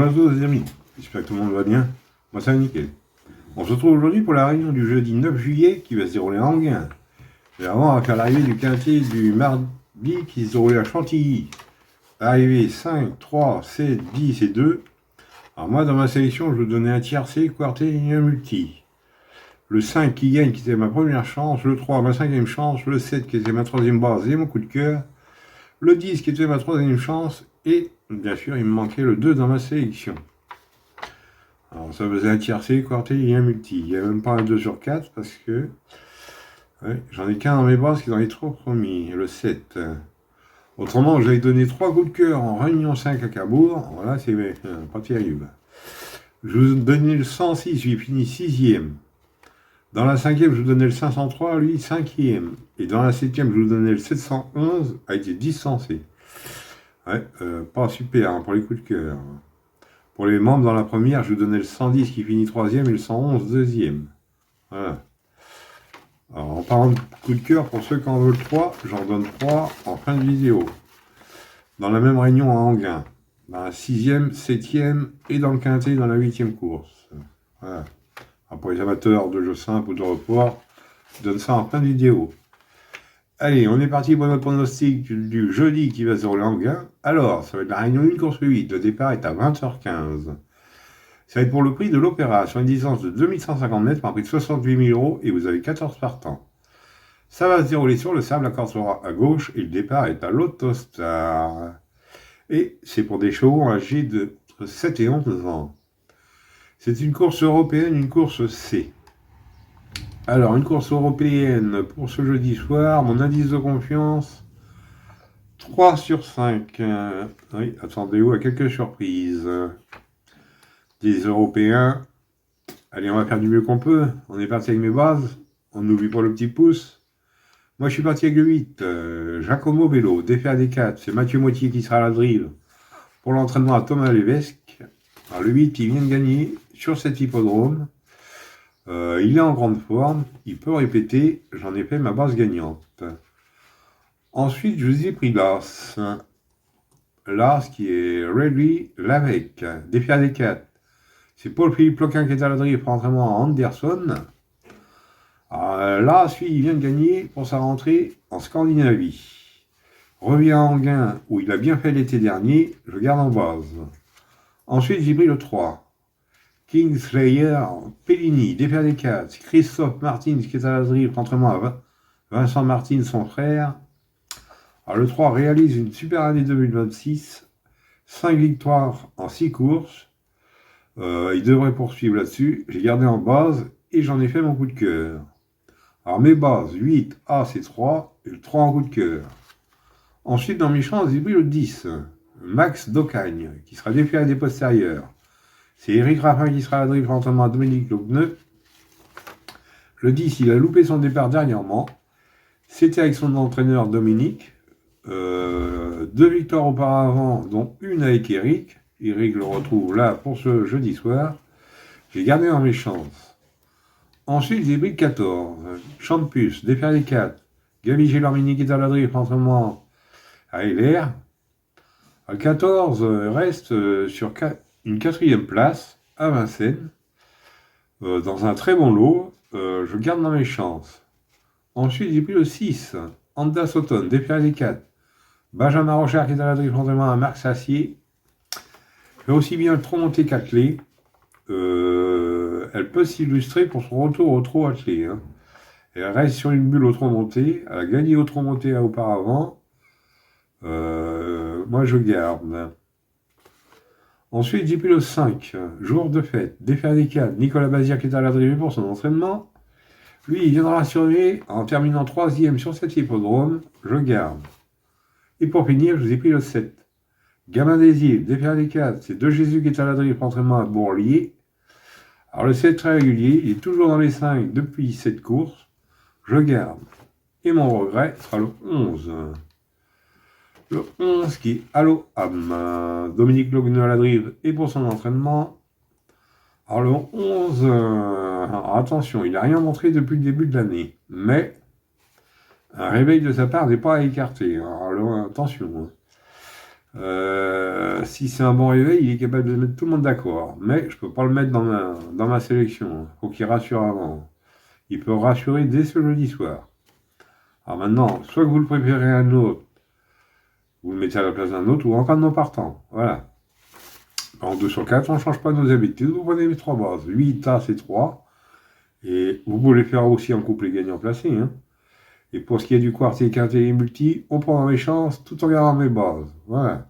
Bonjour à tous les amis, j'espère que tout le monde va bien. Moi ça va nickel. On se retrouve aujourd'hui pour la réunion du jeudi 9 juillet qui va se dérouler à Anguin. Et avant, on va faire l'arrivée du quintet du mardi qui se déroulait à Chantilly. Arrivée 5, 3, 7, 10 et 2. Alors moi dans ma sélection, je vous donnais un tiercé, quartet et un multi. Le 5 qui gagne, qui était ma première chance, le 3 ma cinquième chance, le 7 qui était ma troisième base et mon coup de cœur, le 10 qui était ma troisième chance, et bien sûr il me manquait le 2 dans ma sélection. Alors ça faisait un tiercé, quartet et un multi. Il n'y avait même pas un 2 sur 4 parce que j'en ai qu'un dans mes bases qui est dans les 3 premiers, le 7. Autrement, j'avais donné 3 coups de cœur en réunion 5 à Cabourg. Voilà, c'est pas terrible. Je vous donnais le 106, lui fini 6e. Dans la 5e, je vous donnais le 503, lui 5e. Et dans la 7e, je vous donnais le 711, a été 10 sensé. Pas super hein, pour les coups de cœur. Pour les membres dans la première, je vous donnais le 110 qui finit 3e et le 111 2e. Voilà. Alors en parlant de coup de cœur, pour ceux qui en veulent 3, j'en donne 3 en fin de vidéo. Dans la même réunion à Anguin. Dans la 6e, 7e et dans le quintet dans la 8e course. Voilà. Alors pour les amateurs de jeux simples ou de report, je donne ça en fin de vidéo. Allez, on est parti pour notre pronostic du jeudi qui va se dérouler en Anguin. Alors, ça va être la réunion 1 course 8. Le départ est à 20h15. Ça va être pour le prix de l'Opéra, sur une distance de 2150 mètres, par un prix de 68 000 € et vous avez 14 partants. Ça va se dérouler sur le sable, la corde sera à gauche et le départ est à l'Autostar. Et c'est pour des chevaux âgés de 7 et 11 ans. C'est une course européenne, une course C. Alors, une course européenne pour ce jeudi soir, mon indice de confiance, 3 sur 5. Oui, attendez-vous à quelques surprises. Des Européens, allez, on va faire du mieux qu'on peut. On est parti avec mes bases, on n'oublie pas le petit pouce. Moi, je suis parti avec le 8, Giacomo Bello, défait à des 4. C'est Mathieu Moitié qui sera à la drive pour l'entraînement à Thomas Levesque. Alors, le 8, il vient de gagner sur cet hippodrome. Il est en grande forme, il peut répéter, j'en ai fait ma base gagnante. Ensuite, je vous ai pris l'As. L'As qui est Ready Lavec, défi à des 4. C'est Paul-Philippe Ploquin qui est à la drive pour l'entraînement à Anderson. L'As, lui, il vient de gagner pour sa rentrée en Scandinavie. Revient à Anguin, où il a bien fait l'été dernier, je garde en base. Ensuite, j'ai pris le 3. Kingslayer Pellini, défait des 4. C'est Christophe Martins qui est à la drive, contrairement à Vincent Martins, son frère. Alors, le 3 réalise une super année 2026, 5 victoires en 6 courses. Il devrait poursuivre là-dessus. J'ai gardé en base et j'en ai fait mon coup de cœur. Alors, mes bases, 8, As et 3, et le 3 en coup de cœur. Ensuite, dans mes chances, j'ai pris le 10, Max Docagne, qui sera défait à des postérieurs. C'est Eric Raffin qui sera à la drive contrairement à Dominique Logneux. Le 10, il a loupé son départ dernièrement. C'était avec son entraîneur Dominique. 2 victoires auparavant, dont une avec Eric. Eric le retrouve là pour ce jeudi soir. J'ai gardé dans mes chances. Ensuite, j'ai pris 14. Champus, défait des 4. Gabi Gélormini qui est à la drive contrairement à LR. Le 14 reste sur une 4e place à Vincennes, dans un très bon lot. Je garde dans mes chances. Ensuite, j'ai pris le 6, Anda Sauton, défait des 4. Benjamin Rochard qui est à la drive contrairement à Marc Sassier. Fait aussi bien le trop monté qu'attelé. Elle peut s'illustrer pour son retour au trot attelé. Hein. Elle reste sur une bulle au trop monté. Elle a gagné au trop monté auparavant. Moi, je garde. Ensuite, j'ai pris le 5, jour de fête, défait des 4, Nicolas Bazir qui est à la drive pour son entraînement. Lui, il viendra surveiller en terminant 3e sur cet hippodrome, je garde. Et pour finir, je vous ai pris le 7, Gamin des îles, défait des 4, c'est De Jésus qui est à la drive pour entraînement à Bourlier. Alors le 7 très régulier, il est toujours dans les 5 depuis cette course, je garde. Et mon regret sera le 11. Le 11 qui est Allo Am, Dominique Logneux à la drive et pour son entraînement. Alors le 11, attention, il n'a rien montré depuis le début de l'année, mais un réveil de sa part n'est pas à écarter. Alors attention. Si c'est un bon réveil, il est capable de mettre tout le monde d'accord. Mais je peux pas le mettre dans ma sélection. Faut qu'il rassure avant. Il peut rassurer dès ce jeudi soir. Alors maintenant, soit que vous le préférez à un autre, vous le mettez à la place d'un autre, ou en cas de non partant. Voilà. En 2 sur 4, on ne change pas nos habitudes. Vous prenez les 3 bases. 8 As et 3. Et vous pouvez les faire aussi en couple et gagnant placé. Hein. Et pour ce qui est du quartier, quintet et multi, on prend mes chances tout en gardant mes bases. Voilà.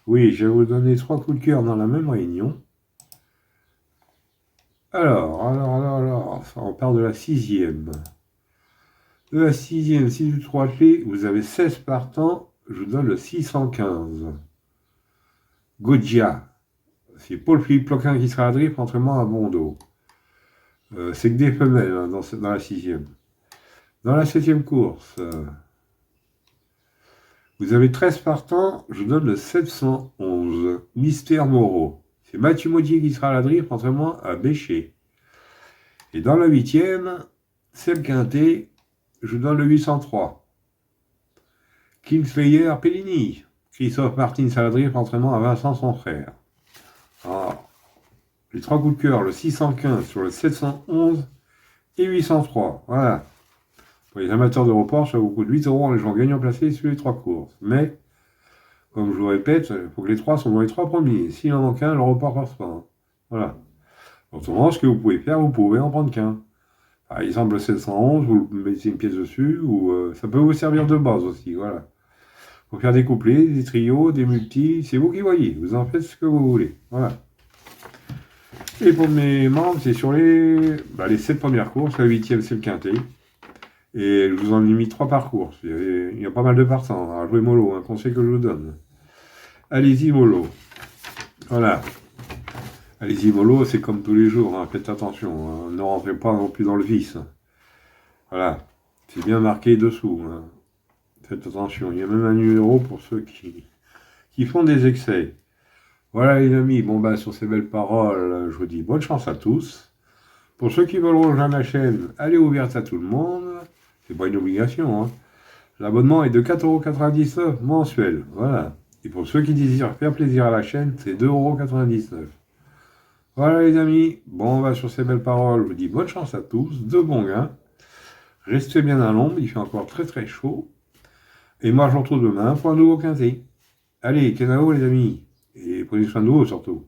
Oui, je vais vous donner 3 coups de cœur dans la même réunion. Alors, on part de la 6e. De la 6e, si du 3 clés, vous avez 16 partants, je vous donne le 615. Goggia. C'est Paul-Philippe Ploquin qui sera à drift, entraînement à Bondo. C'est que des femelles hein, dans la 6e. Dans la 7e course, vous avez 13 partants, je vous donne le 711. Mystère Moreau. C'est Mathieu Maudier qui sera à la drift, entraînement à Bécher. Et dans la 8e, c'est le quintet, je vous donne le 803. Kingslayer Pellini. Christophe Martin à la drift, entraînement à Vincent, son frère. Alors, les 3 coups de cœur, le 615 sur le 711 et 803. Voilà. Pour les amateurs de report, ça vous coûte 8 € en les gens gagnants placés sur les 3 courses. Mais, comme je vous répète, il faut que les 3 soient dans les 3 premiers. S'il en manque un, le report passe pas. Hein. Voilà. Autrement, ce que vous pouvez faire, vous pouvez en prendre qu'un. Par exemple, le 711, vous mettez une pièce dessus, ou ça peut vous servir de base aussi. Voilà. Faut faire des couplets, des trios, des multis, c'est vous qui voyez. Vous en faites ce que vous voulez. Voilà. Et pour mes membres, c'est sur les 7 premières courses. La 8e, c'est le quintet. Et je vous en ai mis 3 par course. Il y a pas mal de partants. Alors, jouez mollo, un conseil que je vous donne. Allez-y, mollo. Voilà. Allez-y, mollo, c'est comme tous les jours. Hein. Faites attention. Hein. Ne rentrez pas non plus dans le vice. Voilà. C'est bien marqué dessous. Hein. Faites attention. Il y a même un numéro pour ceux qui font des excès. Voilà, les amis. Bon, sur ces belles paroles, je vous dis bonne chance à tous. Pour ceux qui veulent rejoindre la chaîne, elle est ouverte à tout le monde. C'est pas une obligation. Hein. L'abonnement est de 4,99 € mensuel. Voilà. Et pour ceux qui désirent faire plaisir à la chaîne, c'est 2,99 €. Voilà les amis. Bon, sur ces belles paroles, je vous dis bonne chance à tous, de bons gains. Restez bien à l'ombre, il fait encore très très chaud. Et moi je vous retrouve demain pour un nouveau quintet. Allez, Kenao les amis. Et prenez soin de vous surtout.